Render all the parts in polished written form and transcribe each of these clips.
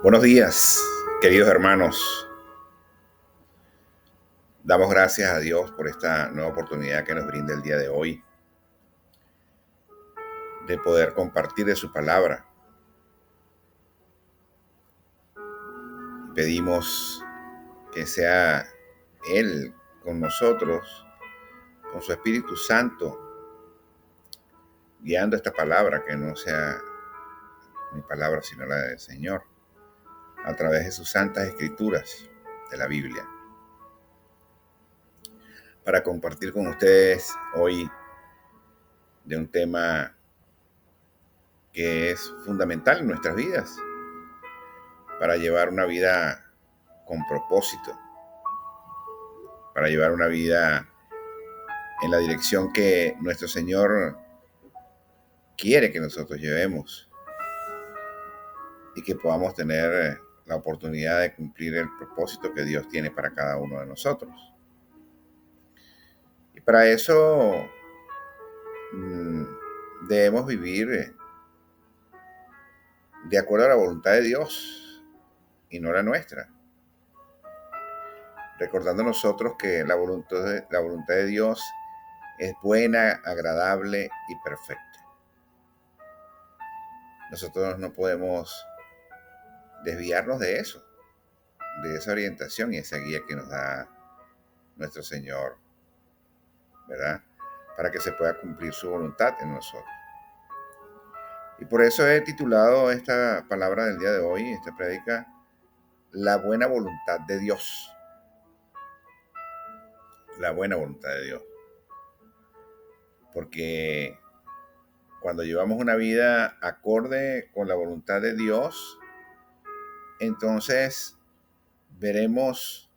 Buenos días, queridos hermanos. Damos gracias a Dios por esta nueva oportunidad que nos brinda el día de hoy de poder compartir de su palabra. Pedimos que sea Él con nosotros, con su Espíritu Santo, guiando esta palabra, que no sea mi palabra, sino la del Señor, a través de sus santas escrituras de la Biblia, para compartir con ustedes hoy de un tema que es fundamental en nuestras vidas, para llevar una vida con propósito, para llevar una vida en la dirección que nuestro Señor quiere que nosotros llevemos y que podamos tener la oportunidad de cumplir el propósito que Dios tiene para cada uno de nosotros. Y para eso debemos vivir de acuerdo a la voluntad de Dios y no la nuestra. Recordando nosotros que la voluntad de Dios es buena, agradable y perfecta. Nosotros no podemos desviarnos de eso, de esa orientación y esa guía que nos da nuestro Señor, ¿verdad? Para que se pueda cumplir su voluntad en nosotros. Y por eso he titulado esta palabra del día de hoy, esta prédica, la buena voluntad de Dios. La buena voluntad de Dios. Porque cuando llevamos una vida acorde con la voluntad de Dios, entonces veremos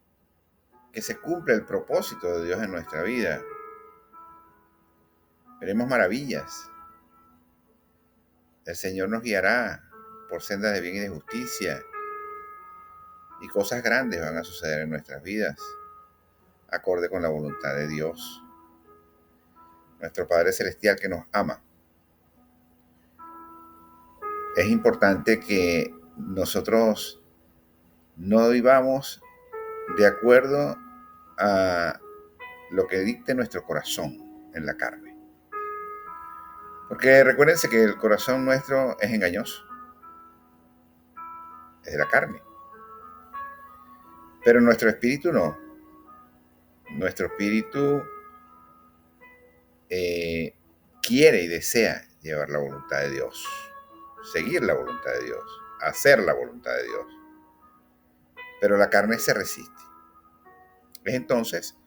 que se cumple el propósito de Dios en nuestra vida. Veremos maravillas. El Señor nos guiará por sendas de bien y de justicia. Y cosas grandes van a suceder en nuestras vidas, acorde con la voluntad de Dios, nuestro Padre Celestial que nos ama. Es importante que nosotros no vivamos de acuerdo a lo que dicte nuestro corazón en la carne. Porque recuérdense que el corazón nuestro es engañoso, es de la carne. Pero nuestro espíritu no. Nuestro espíritu quiere y desea llevar la voluntad de Dios, seguir la voluntad de Dios, hacer la voluntad de Dios. Pero la carne se resiste. Es entonces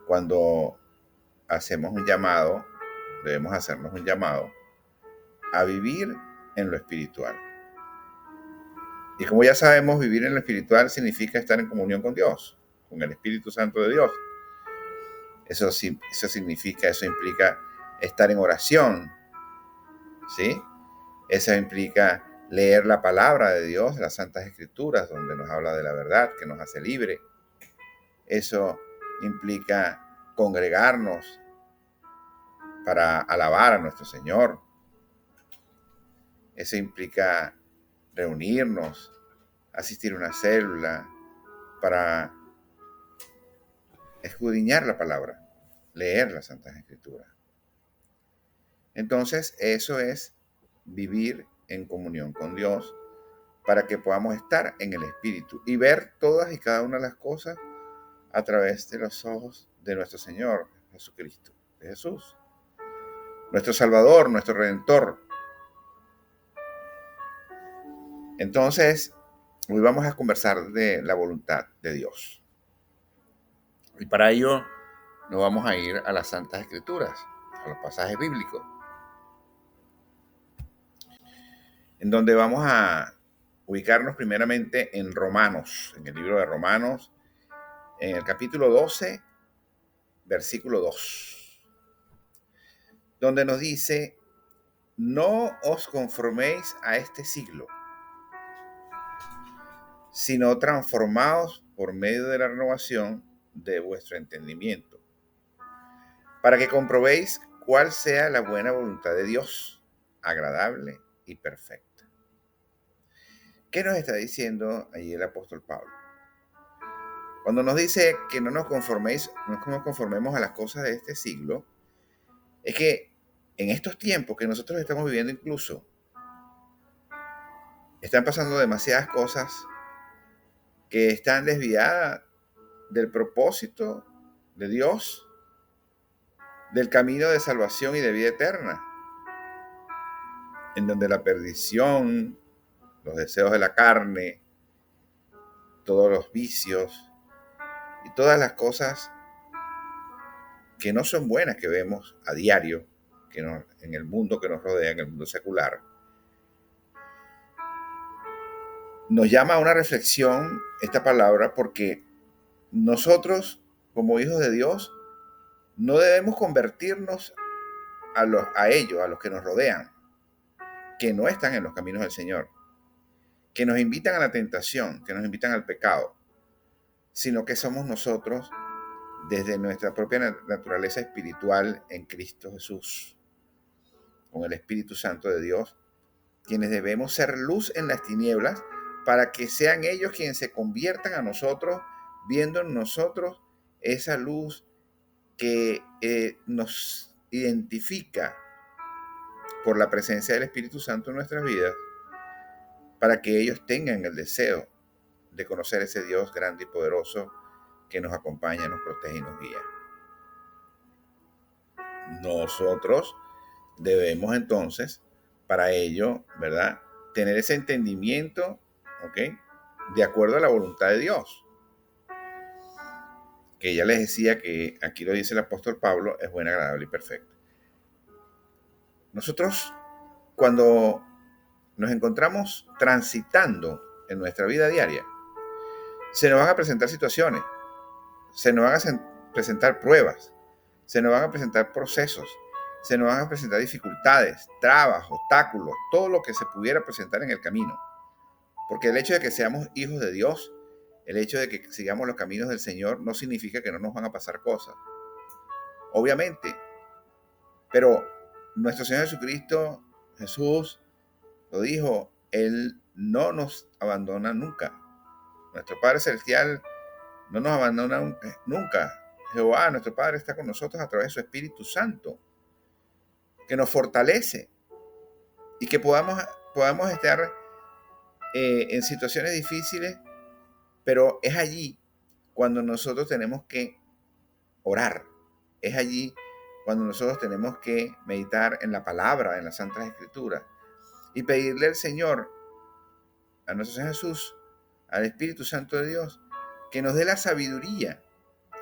cuando hacemos un llamado, debemos hacernos un llamado a vivir en lo espiritual. Y como ya sabemos, vivir en lo espiritual significa estar en comunión con Dios, con el Espíritu Santo de Dios. Eso significa, eso implica estar en oración, ¿sí? Eso implica leer la palabra de Dios, las Santas Escrituras, donde nos habla de la verdad, que nos hace libre. Eso implica congregarnos para alabar a nuestro Señor. Eso implica reunirnos, asistir a una célula para escudriñar la palabra, leer las Santas Escrituras. Entonces, eso es vivir en comunión con Dios para que podamos estar en el Espíritu y ver todas y cada una de las cosas a través de los ojos de nuestro Señor Jesucristo, de Jesús, nuestro Salvador, nuestro Redentor. Entonces, hoy vamos a conversar de la voluntad de Dios. Y para ello nos vamos a ir a las Santas Escrituras, a los pasajes bíblicos, en donde vamos a ubicarnos primeramente en Romanos, en el libro de Romanos, en el capítulo 12, versículo 2, donde nos dice: no os conforméis a este siglo, sino transformaos por medio de la renovación de vuestro entendimiento, para que comprobéis cuál sea la buena voluntad de Dios, agradable y perfecta. ¿Qué nos está diciendo ahí el apóstol Pablo? Cuando nos dice que no nos conformemos a las cosas de este siglo, es que en estos tiempos que nosotros estamos viviendo incluso, están pasando demasiadas cosas que están desviadas del propósito de Dios, del camino de salvación y de vida eterna, en donde la perdición, los deseos de la carne, todos los vicios y todas las cosas que no son buenas que vemos a diario en el mundo que nos rodea, en el mundo secular, nos llama a una reflexión esta palabra, porque nosotros, como hijos de Dios, no debemos convertirnos a ellos, a los que nos rodean, que no están en los caminos del Señor, que nos invitan a la tentación, que nos invitan al pecado, sino que somos nosotros, desde nuestra propia naturaleza espiritual en Cristo Jesús, con el Espíritu Santo de Dios, quienes debemos ser luz en las tinieblas, para que sean ellos quienes se conviertan a nosotros, viendo en nosotros esa luz que nos identifica por la presencia del Espíritu Santo en nuestras vidas, para que ellos tengan el deseo de conocer ese Dios grande y poderoso que nos acompaña, nos protege y nos guía. Nosotros debemos entonces, para ello, ¿verdad?, tener ese entendimiento, ¿ok?, de acuerdo a la voluntad de Dios, que ya les decía que aquí lo dice el apóstol Pablo, es buena, agradable y perfecta. Nosotros, cuando nos encontramos transitando en nuestra vida diaria, se nos van a presentar situaciones, se nos van a presentar pruebas, se nos van a presentar procesos, se nos van a presentar dificultades, trabas, obstáculos, todo lo que se pudiera presentar en el camino. Porque el hecho de que seamos hijos de Dios, el hecho de que sigamos los caminos del Señor, no significa que no nos van a pasar cosas. Obviamente. Pero nuestro Señor Jesucristo, Jesús, lo dijo, Él no nos abandona nunca. Nuestro Padre Celestial no nos abandona nunca. Jehová, nuestro Padre, está con nosotros a través de su Espíritu Santo, que nos fortalece y que podamos estar en situaciones difíciles, pero es allí cuando nosotros tenemos que orar. Es allí cuando nosotros tenemos que meditar en la palabra, en las Santas Escrituras, y pedirle al Señor, a nuestro Señor Jesús, al Espíritu Santo de Dios, que nos dé la sabiduría,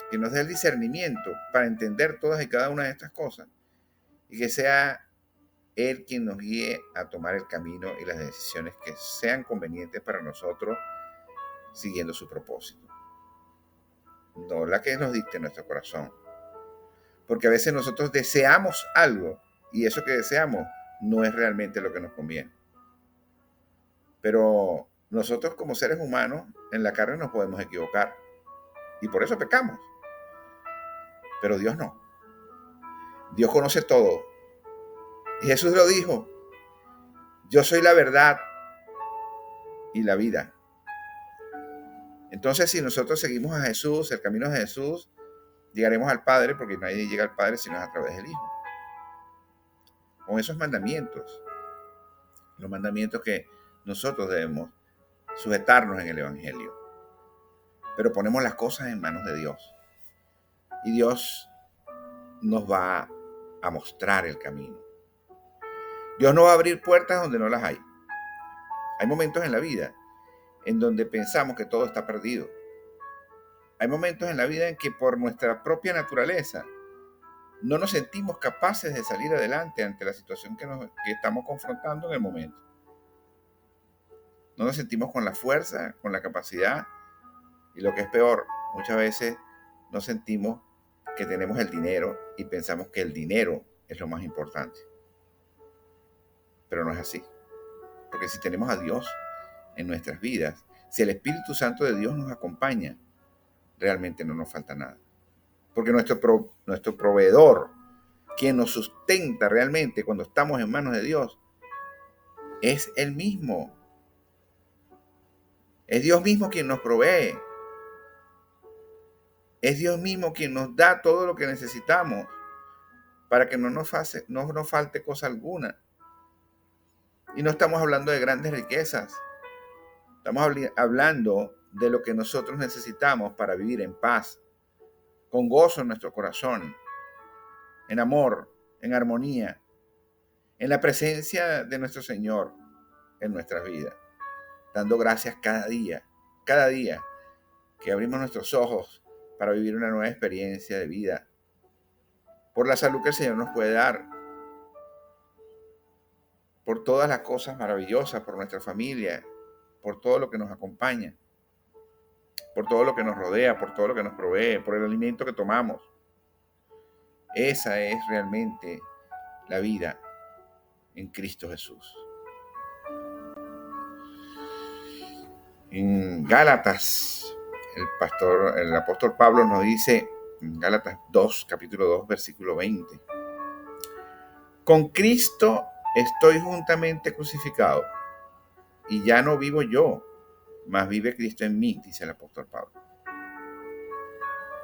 que nos dé el discernimiento para entender todas y cada una de estas cosas, y que sea Él quien nos guíe a tomar el camino y las decisiones que sean convenientes para nosotros, siguiendo su propósito. No la que nos dicte nuestro corazón. Porque a veces nosotros deseamos algo y eso que deseamos no es realmente lo que nos conviene. Pero nosotros, como seres humanos, en la carne nos podemos equivocar y por eso pecamos. Pero Dios no. Dios conoce todo. Y Jesús lo dijo: yo soy la verdad y la vida. Entonces, si nosotros seguimos a Jesús, el camino de Jesús, llegaremos al Padre, porque nadie llega al Padre sino a través del Hijo. Con esos mandamientos, los mandamientos que nosotros debemos sujetarnos en el Evangelio. Pero ponemos las cosas en manos de Dios. Y Dios nos va a mostrar el camino. Dios no va a abrir puertas donde no las hay. Hay momentos en la vida en donde pensamos que todo está perdido. Hay momentos en la vida en que por nuestra propia naturaleza no nos sentimos capaces de salir adelante ante la situación que estamos confrontando en el momento. No nos sentimos con la fuerza, con la capacidad, y lo que es peor, muchas veces nos sentimos que tenemos el dinero y pensamos que el dinero es lo más importante. Pero no es así. Porque si tenemos a Dios en nuestras vidas, si el Espíritu Santo de Dios nos acompaña, realmente no nos falta nada. Porque nuestro proveedor, quien nos sustenta realmente cuando estamos en manos de Dios, es Él mismo. Es Dios mismo quien nos provee. Es Dios mismo quien nos da todo lo que necesitamos para que no nos falte cosa alguna. Y no estamos hablando de grandes riquezas. Estamos hablando de lo que nosotros necesitamos para vivir en paz, con gozo en nuestro corazón, en amor, en armonía, en la presencia de nuestro Señor en nuestras vidas, dando gracias cada día que abrimos nuestros ojos para vivir una nueva experiencia de vida, por la salud que el Señor nos puede dar, por todas las cosas maravillosas, por nuestra familia, por todo lo que nos acompaña, por todo lo que nos rodea, por todo lo que nos provee, por el alimento que tomamos. Esa es realmente la vida en Cristo Jesús. En Gálatas, el apóstol Pablo nos dice, en Gálatas 2, capítulo 2, versículo 20, con Cristo estoy juntamente crucificado, y ya no vivo yo, mas vive Cristo en mí, dice el apóstol Pablo.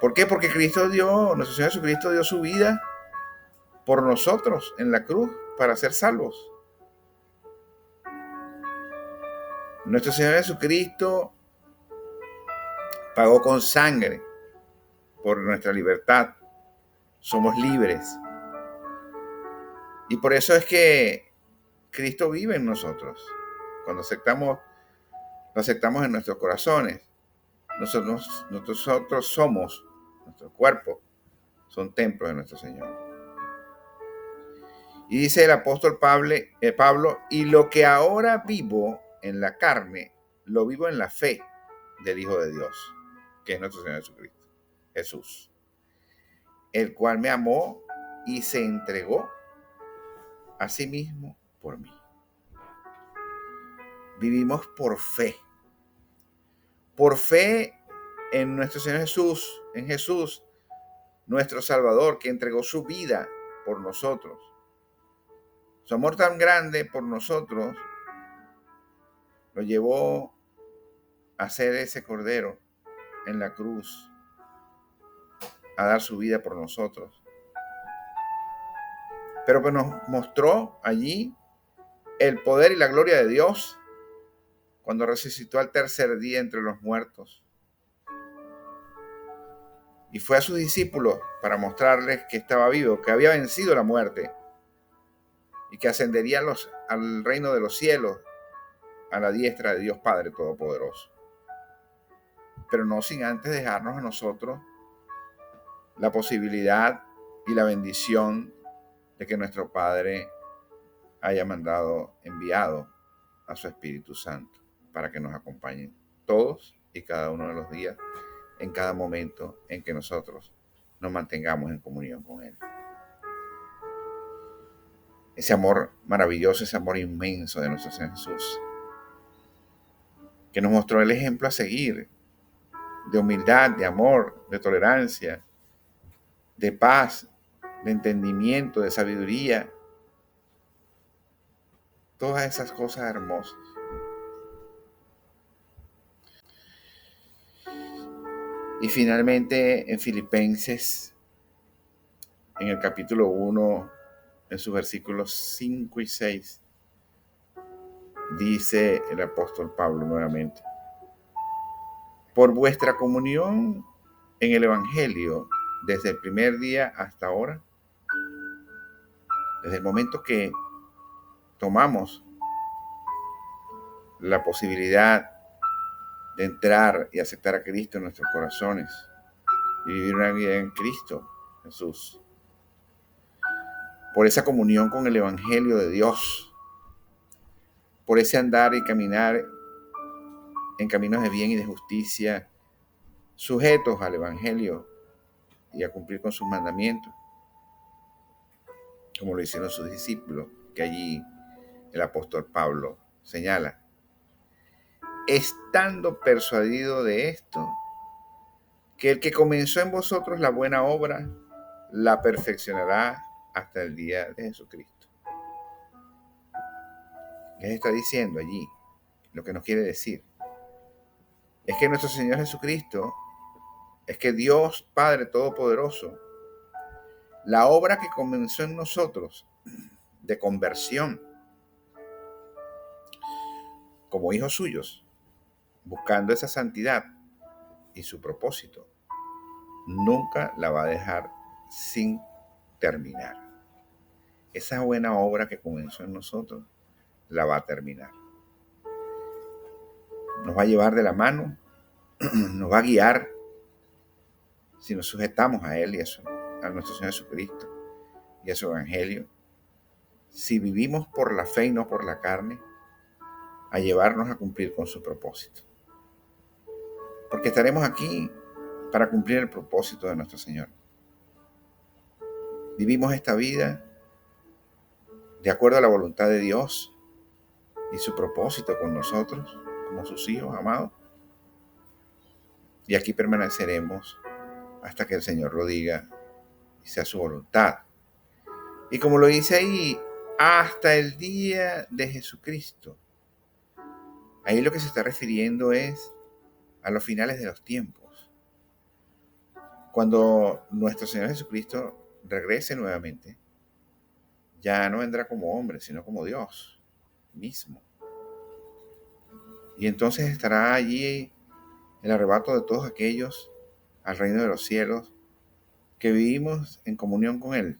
¿Por qué? Porque nuestro Señor Jesucristo dio su vida por nosotros en la cruz para ser salvos. Nuestro Señor Jesucristo pagó con sangre por nuestra libertad. Somos libres. Y por eso es que Cristo vive en nosotros. Cuando lo aceptamos en nuestros corazones, nosotros somos, nuestro cuerpo, son templos de nuestro Señor. Y dice el apóstol Pablo, y lo que ahora vivo en la carne, lo vivo en la fe del Hijo de Dios, que es nuestro Señor Jesucristo, Jesús, el cual me amó y se entregó a sí mismo por mí. Vivimos por fe en nuestro Señor Jesús, en Jesús, nuestro Salvador, que entregó su vida por nosotros. Su amor tan grande por nosotros lo llevó a ser ese cordero en la cruz, a dar su vida por nosotros. Pero que nos mostró allí el poder y la gloria de Dios cuando resucitó al tercer día entre los muertos. Y fue a sus discípulos para mostrarles que estaba vivo, que había vencido la muerte y que ascendería al reino de los cielos, a la diestra de Dios Padre Todopoderoso. Pero no sin antes dejarnos a nosotros la posibilidad y la bendición de que nuestro Padre haya enviado a su Espíritu Santo para que nos acompañen todos y cada uno de los días, en cada momento en que nosotros nos mantengamos en comunión con Él. Ese amor maravilloso, ese amor inmenso de nuestro Señor Jesús, que nos mostró el ejemplo a seguir de humildad, de amor, de tolerancia, de paz, de entendimiento, de sabiduría, todas esas cosas hermosas. Y finalmente en Filipenses, en el capítulo 1, en sus versículos 5 y 6, dice el apóstol Pablo nuevamente, por vuestra comunión en el Evangelio desde el primer día hasta ahora, desde el momento que tomamos la posibilidad de entrar y aceptar a Cristo en nuestros corazones y vivir una vida en Cristo Jesús, por esa comunión con el Evangelio de Dios, por ese andar y caminar en caminos de bien y de justicia, sujetos al Evangelio y a cumplir con sus mandamientos, como lo hicieron sus discípulos, que allí el apóstol Pablo señala. Estando persuadido de esto, que el que comenzó en vosotros la buena obra, la perfeccionará hasta el día de Jesucristo. Les está diciendo allí lo que nos quiere decir, es que nuestro Señor Jesucristo, es que Dios Padre Todopoderoso, la obra que comenzó en nosotros de conversión como hijos suyos, buscando esa santidad y su propósito, nunca la va a dejar sin terminar. Esa buena obra que comenzó en nosotros la va a terminar. Nos va a llevar de la mano, nos va a guiar si nos sujetamos a Él y a nuestro Señor Jesucristo y a su Evangelio. Si vivimos por la fe y no por la carne, a llevarnos a cumplir con su propósito. Porque estaremos aquí para cumplir el propósito de nuestro Señor. Vivimos esta vida de acuerdo a la voluntad de Dios y su propósito con nosotros, como sus hijos amados. Y aquí permaneceremos hasta que el Señor lo diga y sea su voluntad. Y como lo dice ahí, hasta el día de Jesucristo. Ahí lo que se está refiriendo es a los finales de los tiempos. Cuando nuestro Señor Jesucristo regrese nuevamente, ya no vendrá como hombre, sino como Dios mismo. Y entonces estará allí el arrebato de todos aquellos al reino de los cielos que vivimos en comunión con Él,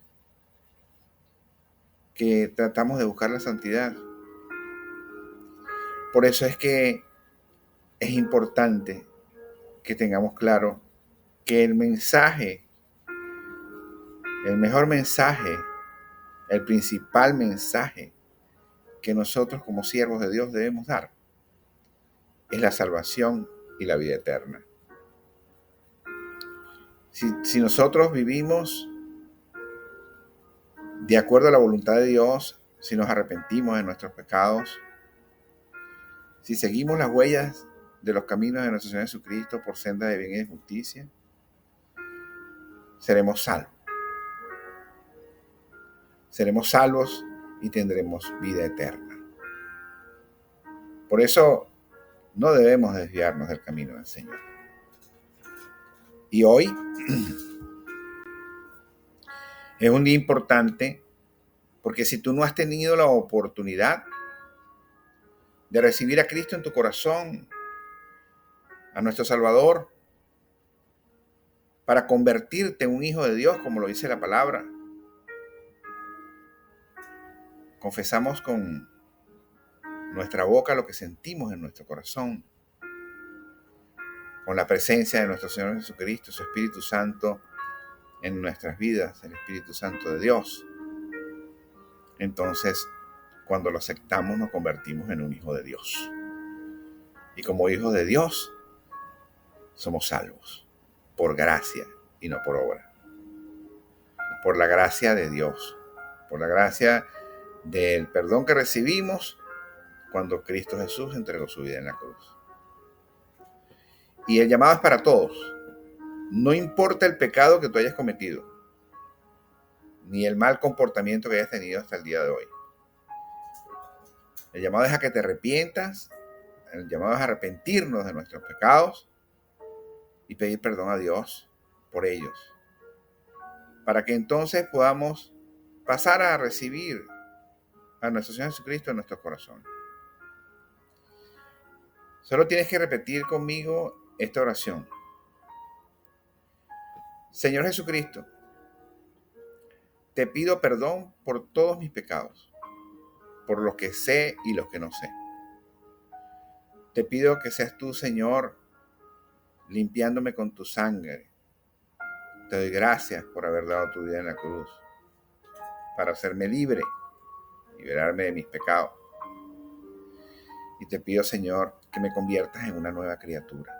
que tratamos de buscar la santidad. Por eso es que es importante que tengamos claro que el mensaje, el mejor mensaje, el principal mensaje que nosotros como siervos de Dios debemos dar es la salvación y la vida eterna. Si nosotros vivimos de acuerdo a la voluntad de Dios, si nos arrepentimos de nuestros pecados, si seguimos las huellas de los caminos de nuestro Señor Jesucristo por senda de bien y de justicia, seremos salvos. Seremos salvos y tendremos vida eterna. Por eso no debemos desviarnos del camino del Señor. Y hoy es un día importante porque si tú no has tenido la oportunidad de recibir a Cristo en tu corazón, a nuestro Salvador, para convertirte en un hijo de Dios, como lo dice la palabra, confesamos con nuestra boca lo que sentimos en nuestro corazón, con la presencia de nuestro Señor Jesucristo, su Espíritu Santo en nuestras vidas, el Espíritu Santo de Dios. Entonces, cuando lo aceptamos, nos convertimos en un hijo de Dios. Y como hijos de Dios, somos salvos por gracia y no por obra. Por la gracia de Dios, por la gracia del perdón que recibimos cuando Cristo Jesús entregó su vida en la cruz. Y el llamado es para todos. No importa el pecado que tú hayas cometido, ni el mal comportamiento que hayas tenido hasta el día de hoy. El llamado es a que te arrepientas, el llamado es a arrepentirnos de nuestros pecados y pedir perdón a Dios por ellos, para que entonces podamos pasar a recibir a nuestro Señor Jesucristo en nuestro corazón. Solo tienes que repetir conmigo esta oración. Señor Jesucristo, te pido perdón por todos mis pecados, por los que sé y los que no sé. Te pido que seas tú, Señor, limpiándome con tu sangre. Te doy gracias por haber dado tu vida en la cruz, para hacerme libre, liberarme de mis pecados. Y te pido, Señor, que me conviertas en una nueva criatura.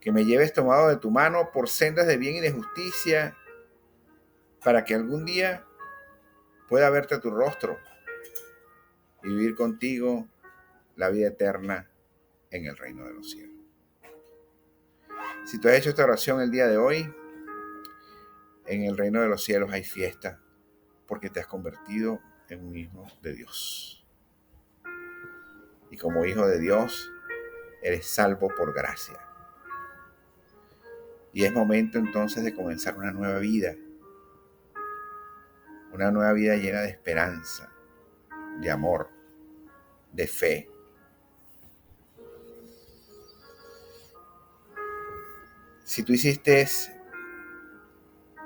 Que me lleves tomado de tu mano por sendas de bien y de justicia, para que algún día pueda verte tu rostro y vivir contigo la vida eterna en el reino de los cielos. Si tú has hecho esta oración el día de hoy, en el reino de los cielos hay fiesta, porque te has convertido en un hijo de Dios. Y como hijo de Dios, Eres salvo por gracia. Y es momento entonces de comenzar una nueva vida llena de esperanza, de amor, de fe. Si tú diste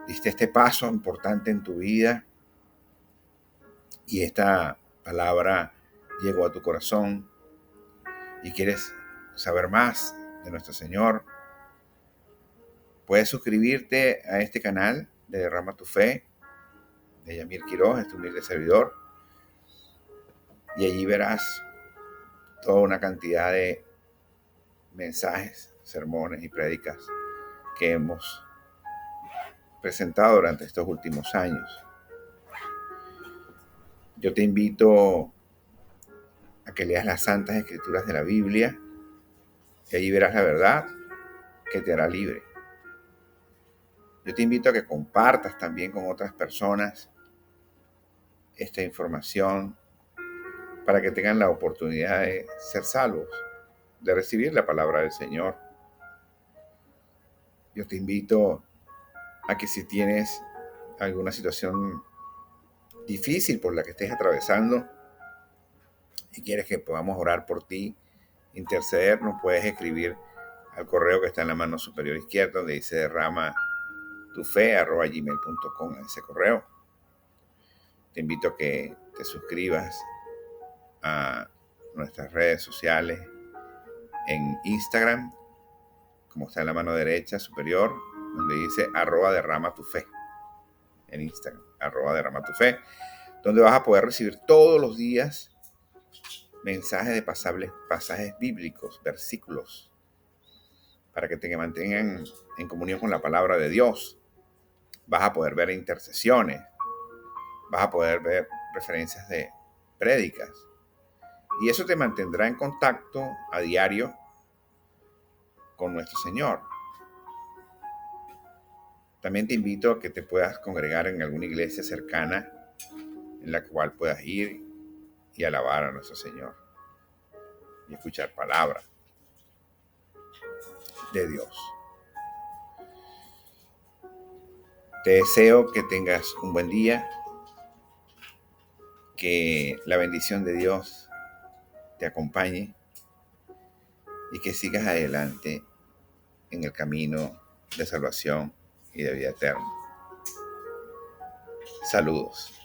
este paso importante en tu vida y esta palabra llegó a tu corazón y quieres saber más de nuestro Señor, puedes suscribirte a este canal de Derrama tu Fe, de Yamir Quiroz, este humilde servidor, y allí verás toda una cantidad de mensajes, sermones y prédicas que hemos presentado durante estos últimos años. Yo te invito a que leas las Santas Escrituras de la Biblia y allí verás la verdad que te hará libre. Yo te invito a que compartas también con otras personas esta información para que tengan la oportunidad de ser salvos, de recibir la palabra del Señor. Yo te invito a que si tienes alguna situación difícil por la que estés atravesando y quieres que podamos orar por ti, interceder, nos puedes escribir al correo que está en la mano superior izquierda, donde dice derramatufe@gmail.com, en ese correo. Te invito a que te suscribas a nuestras redes sociales en Instagram, como está en la mano derecha superior, donde dice @derramatufe, en Instagram, @derramatufe, donde vas a poder recibir todos los días mensajes de pasajes bíblicos, versículos, para que te mantengan en comunión con la palabra de Dios. Vas a poder ver intercesiones, vas a poder ver referencias de prédicas, y eso te mantendrá en contacto a diario con nuestro Señor. También te invito a que te puedas congregar en alguna iglesia cercana en la cual puedas ir y alabar a nuestro Señor y escuchar palabra de Dios. Te deseo que tengas un buen día, que la bendición de Dios te acompañe y que sigas adelante en el camino de salvación y de vida eterna. Saludos.